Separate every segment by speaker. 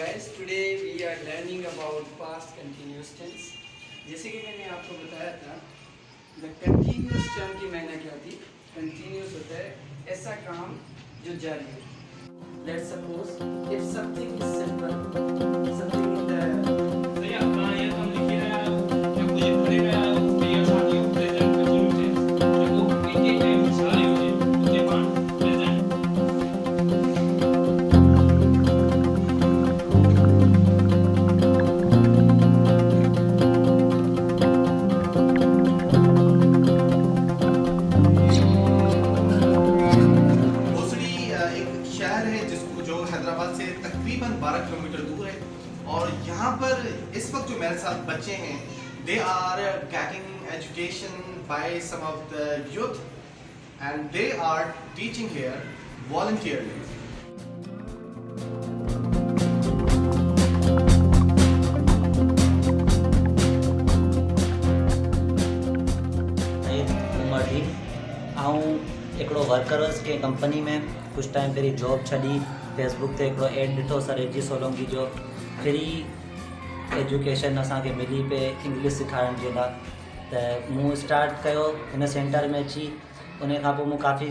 Speaker 1: guys, today we are learning about past continuous tense. जैसे कि मैंने आपको बताया था, the continuous term की मायने क्या थी? Continuous होता है ऐसा काम जो जारी है. Let's suppose if something is simple, something in the
Speaker 2: तो ये हम लिख रहे हैं जब मुझे पढ़ेगा तो ये साथ ही प्रेजेंट कंटिन्यूस टेंस जब वो एक टाइम सारे होते हैं उसके बाद प्रेजेंट
Speaker 3: हैदराबाद से तकरीबन 12 किलोमीटर दूर है और यहाँ पर इस वक्त जो मेरे साथ बच्चे हैं they are getting education by some of the youth and they are teaching here voluntarily.
Speaker 4: हिकिड़ो वर्कर हुअसि कंहिं कंपनी में कुझु टाइम पहिरीं जॉब छॾी फेसबुक ते हिकिड़ो एड ॾिठो सर रेजी सोलंकी जो फ्री एजुकेशन असांखे मिली पे इंग्लिश सेखारण जे लाइ त मूं स्टार्ट कयो हिन सेंटर में अची उन खां पोइ मूं काफ़ी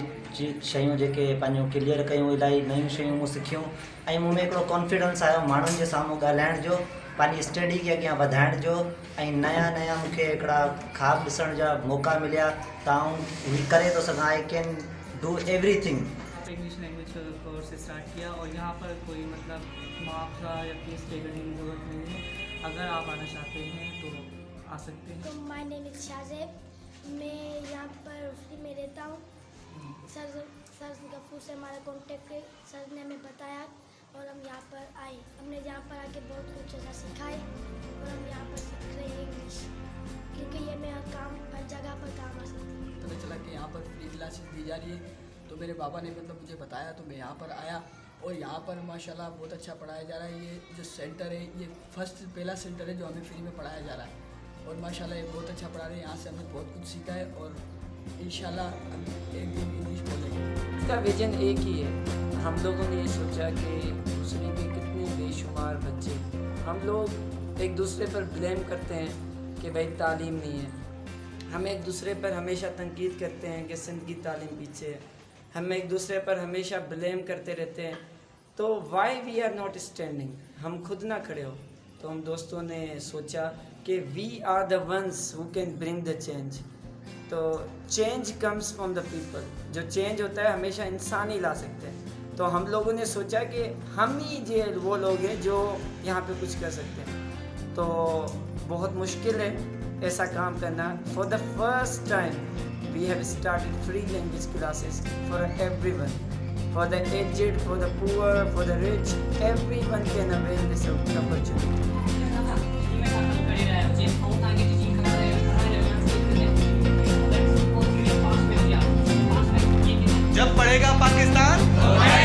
Speaker 4: शयूं जेके पंहिंजो क्लियर कयूं इलाही नयूं शयूं मूं सिखियूं ऐं मूं में हिकिड़ो कॉन्फिडेंस आयो माण्हुनि जे साम्हूं ॻाल्हाइण जो पंहिंजी स्टडी खे अॻियां वधाइण जो ऐं नया मूंखे हिकिड़ा ख़्वाब ॾिसण जा मौक़ा मिलिया त आउं ही करे थो सघां I can do everything.
Speaker 5: English language course start किया और यहाँ पर कोई मतलब मुआवजा या फीस पे करने की ज़रूरत नहीं है. अगर आप आना चाहते हैं तो आ सकते हैं.
Speaker 6: तो माय नेम इज़ शाज़ेब. मैं यहाँ पर फ्री में रहता हूँ. सर गफूर से हमारा कॉन्टेक्ट है. सर ने हमें बताया और हम यहाँ पर आए. हमने यहाँ पर आके बहुत कुछ ऐसा सीखा है और हम यहाँ पर सीख रहे हैं इंग्लिश क्योंकि ये मेरा काम हर जगह पर काम आ सकता है.
Speaker 7: पता चला कि यहाँ पर फ्री क्लासेस दी जा रही है तो मेरे पापा ने मतलब मुझे बताया तो मैं यहाँ पर आया और यहाँ पर माशाल्लाह बहुत अच्छा पढ़ाया जा रहा है. ये जो सेंटर है ये पहला सेंटर है जो हमें फ्री में पढ़ाया जा रहा है और माशाल्लाह ये बहुत अच्छा पढ़ा रहे हैं. यहाँ से हमने बहुत कुछ सीखा है और इंशाल्लाह हम एक दिन इंग्लिश बोलेंगे.
Speaker 5: इसका विजन एक ही है. हम लोगों ने ये सोचा कि दूसरे के कितने बेशुमार बच्चे हम लोग एक दूसरे पर ब्लेम करते हैं कि भाई तालीम नहीं है. हम एक दूसरे पर हमेशा तनकीद करते हैं कि सिंध की तालीम पीछे है. हम एक दूसरे पर हमेशा ब्लेम करते रहते हैं. तो why we are not standing, हम खुद ना खड़े हो. तो हम दोस्तों ने सोचा कि we are the ones who can bring the change. तो change comes from the people. जो चेंज होता है हमेशा इंसान ही ला सकते हैं. तो हम लोगों ने सोचा कि हम ही वो लोग हैं जो यहाँ पे कुछ कर सकते हैं. तो बहुत मुश्किल है ऐसा काम करना. For the first time we have started free language classes for everyone, for the aged, for the poor, for the rich. Everyone can avail this opportunity.
Speaker 3: जब पढ़ेगा पाकिस्तान